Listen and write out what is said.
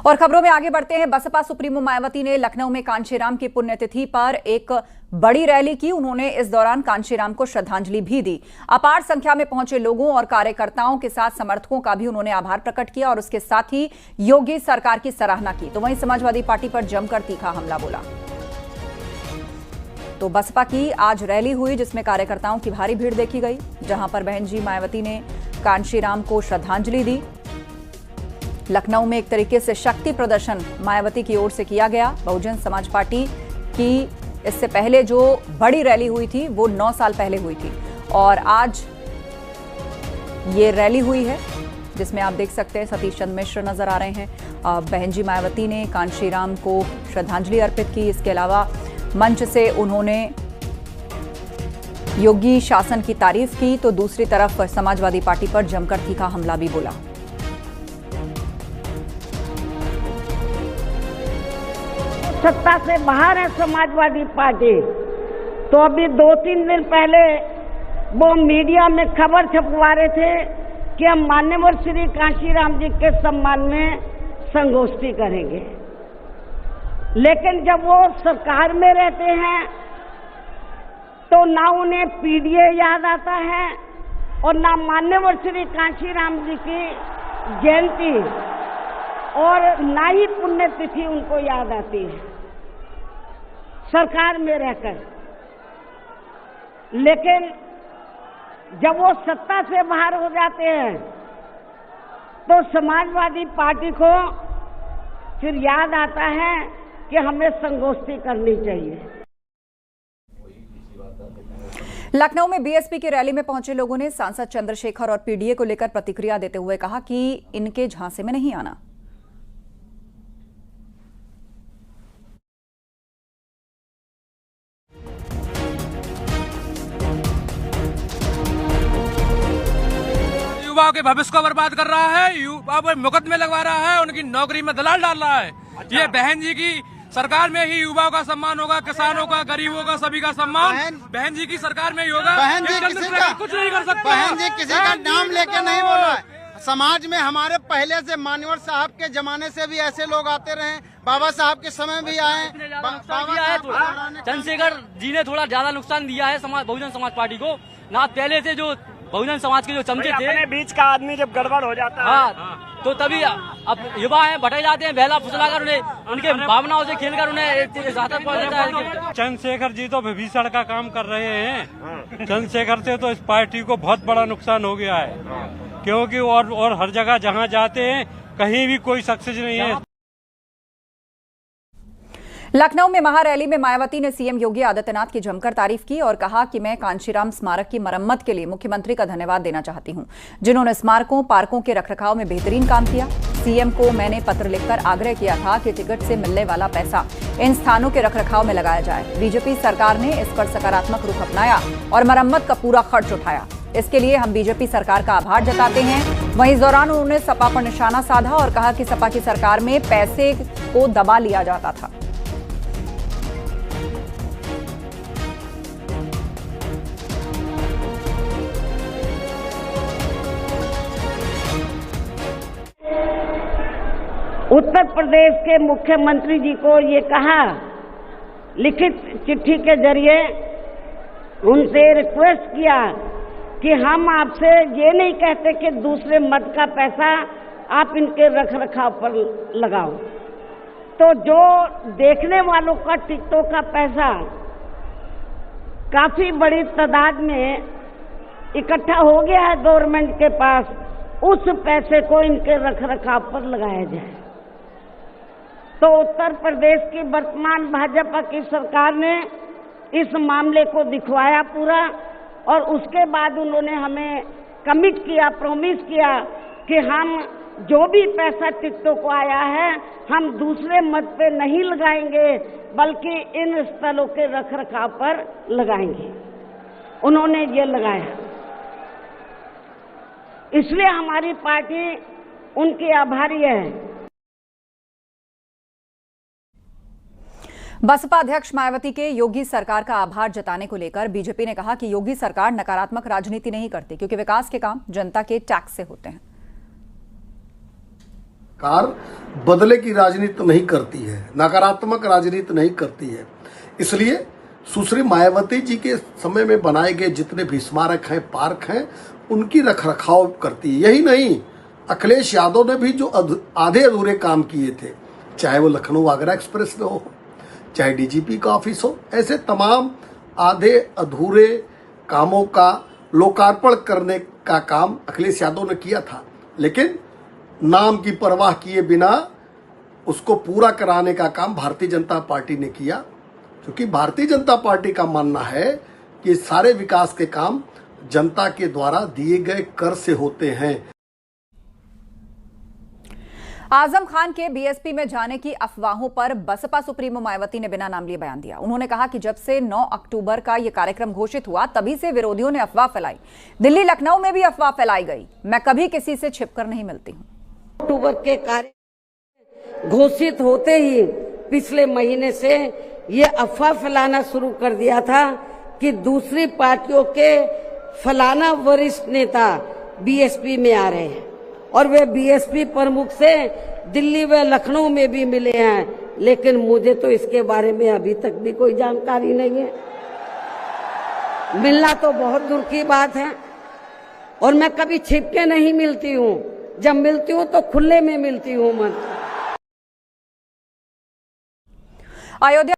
और खबरों में आगे बढ़ते हैं। बसपा सुप्रीमो मायावती ने लखनऊ में कांशीराम की पुण्यतिथि पर एक बड़ी रैली की। उन्होंने इस दौरान कांशीराम को श्रद्धांजलि भी दी। अपार संख्या में पहुंचे लोगों और कार्यकर्ताओं के साथ समर्थकों का भी उन्होंने आभार प्रकट किया और उसके साथ ही योगी सरकार की सराहना की। तो वहीं समाजवादी पार्टी पर जमकर तीखा हमला बोला। तो बसपा की आज रैली हुई जिसमें कार्यकर्ताओं की भारी भीड़ देखी गई, जहां पर बहन जी मायावती ने कांशीराम को श्रद्धांजलि दी। लखनऊ में एक तरीके से शक्ति प्रदर्शन मायावती की ओर से किया गया। बहुजन समाज पार्टी की इससे पहले जो बड़ी रैली हुई थी वो 9 साल पहले हुई थी और आज ये रैली हुई है जिसमें आप देख सकते हैं सतीश चंद्र मिश्र नजर आ रहे हैं। बहन जी मायावती ने कांशीराम को श्रद्धांजलि अर्पित की। इसके अलावा मंच से उन्होंने योगी शासन की तारीफ की। तो दूसरी तरफ समाजवादी पार्टी पर जमकर तीखा हमला भी बोला। सत्ता से बाहर है समाजवादी पार्टी। तो अभी 2-3 दिन पहले वो मीडिया में खबर छपवा रहे थे कि हम मान्यवर श्री कांशीराम जी के सम्मान में संगोष्ठी करेंगे, लेकिन जब वो सरकार में रहते हैं तो ना उन्हें पीडीए याद आता है और ना मान्यवर श्री कांशीराम जी की जयंती और ना ही पुण्यतिथि उनको याद आती है सरकार में रहकर। लेकिन जब वो सत्ता से बाहर हो जाते हैं तो समाजवादी पार्टी को फिर याद आता है कि हमें संगोष्ठी करनी चाहिए। लखनऊ में बीएसपी की रैली में पहुंचे लोगों ने सांसद चंद्रशेखर और पीडीए को लेकर प्रतिक्रिया देते हुए कहा कि इनके झांसे में नहीं आना। युवाओं के भविष्य को बर्बाद कर रहा है, युवाओं पर मुकदमे लगवा रहा है, उनकी नौकरी में दलाल डाल रहा है। ये बहन जी की सरकार में ही युवाओं का सम्मान होगा, किसानों का, गरीबों का, सभी का सम्मान बहन जी की सरकार में ही होगा। बहन जी किसी का कुछ नहीं कर सकता। बहन जी किसी का नाम लेके नहीं बोला है। समाज में हमारे पहले से मान्यवर साहब के जमाने से भी ऐसे लोग आते रहे, बाबा साहब के समय भी आए। चंद्रशेखर जी ने थोड़ा ज्यादा नुकसान दिया है बहुजन समाज पार्टी को। ना पहले से जो बहुजन समाज के जो चमचे थे, अपने बीच का आदमी जब गड़बड़ हो जाता है हाँ, तो तभी अब युवा हैं भटक जाते हैं, बहला फुसलाकर उन्हें उनके भावनाओं से खेलकर उन्हें घातक पहुंच जाता है। चंद्रशेखर जी तो विभीषण का काम कर रहे हैं। चंद्रशेखर से तो इस पार्टी को बहुत बड़ा नुकसान हो गया है, क्योंकि और हर जगह जहां जाते हैं कहीं भी कोई सक्सेस नहीं है। लखनऊ में महारैली में मायावती ने सीएम योगी आदित्यनाथ की जमकर तारीफ की और कहा कि मैं कांशीराम स्मारक की मरम्मत के लिए मुख्यमंत्री का धन्यवाद देना चाहती हूं, जिन्होंने स्मारकों पार्कों के रखरखाव में बेहतरीन काम किया। सीएम को मैंने पत्र लिखकर आग्रह किया था कि टिकट से मिलने वाला पैसा इन स्थानों के रखरखाव में लगाया जाए। बीजेपी सरकार ने इस पर सकारात्मक रुख अपनाया और मरम्मत का पूरा खर्च उठाया। इसके लिए हम बीजेपी सरकार का आभार जताते हैं। वहीं इस दौरान उन्होंने सपा पर निशाना साधा और कहा कि सपा की सरकार में पैसे को दबा लिया जाता था। उत्तर प्रदेश के मुख्यमंत्री जी को ये कहा, लिखित चिट्ठी के जरिए उनसे रिक्वेस्ट किया कि हम आपसे ये नहीं कहते कि दूसरे मद का पैसा आप इनके रखरखाव पर लगाओ। तो जो देखने वालों का टिकटों का पैसा काफी बड़ी तादाद में इकट्ठा हो गया है गवर्नमेंट के पास, उस पैसे को इनके रखरखाव पर लगाया जाए। तो उत्तर प्रदेश की वर्तमान भाजपा की सरकार ने इस मामले को दिखवाया पूरा और उसके बाद उन्होंने हमें कमिट किया, प्रॉमिस किया कि हम जो भी पैसा टिकटों को आया है हम दूसरे मद पे नहीं लगाएंगे बल्कि इन स्थलों के रखरखाव पर लगाएंगे। उन्होंने ये लगाया, इसलिए हमारी पार्टी उनकी आभारी है। बसपा अध्यक्ष मायावती के योगी सरकार का आभार जताने को लेकर बीजेपी ने कहा कि योगी सरकार नकारात्मक राजनीति नहीं करती, क्योंकि विकास के काम जनता के टैक्स से होते हैं। कार बदले की राजनीति नहीं करती है, नकारात्मक राजनीति नहीं करती है। इसलिए सुश्री मायावती जी के समय में बनाए गए जितने भी स्मारक हैं, पार्क हैं, उनकी रखरखाव करती है। यही नहीं, अखिलेश यादव ने भी जो आधे अधूरे काम किए थे, चाहे वो लखनऊ आगरा एक्सप्रेस में हो, चाहे डीजीपी का ऑफिस हो, ऐसे तमाम आधे अधूरे कामों का लोकार्पण करने का काम अखिलेश यादव ने किया था। लेकिन नाम की परवाह किए बिना उसको पूरा कराने का काम भारतीय जनता पार्टी ने किया, क्योंकि भारतीय जनता पार्टी का मानना है कि सारे विकास के काम जनता के द्वारा दिए गए कर से होते हैं। आजम खान के बीएसपी में जाने की अफवाहों पर बसपा सुप्रीमो मायावती ने बिना नाम लिए बयान दिया। उन्होंने कहा कि जब से 9 अक्टूबर का यह कार्यक्रम घोषित हुआ तभी से विरोधियों ने अफवाह फैलाई। दिल्ली लखनऊ में भी अफवाह फैलाई गई। मैं कभी किसी से छिपकर नहीं मिलती हूँ। अक्टूबर के कार्य घोषित होते ही पिछले महीने से ये अफवाह फैलाना शुरू कर दिया था कि दूसरी पार्टियों के फलाना वरिष्ठ नेता बीएसपी में आ रहे हैं और वे बीएसपी प्रमुख से दिल्ली व लखनऊ में भी मिले हैं, लेकिन मुझे तो इसके बारे में अभी तक भी कोई जानकारी नहीं है। मिलना तो बहुत दूर की बात है और मैं कभी छिप के नहीं मिलती हूँ। जब मिलती हूँ तो खुले में मिलती हूँ। अयोध्या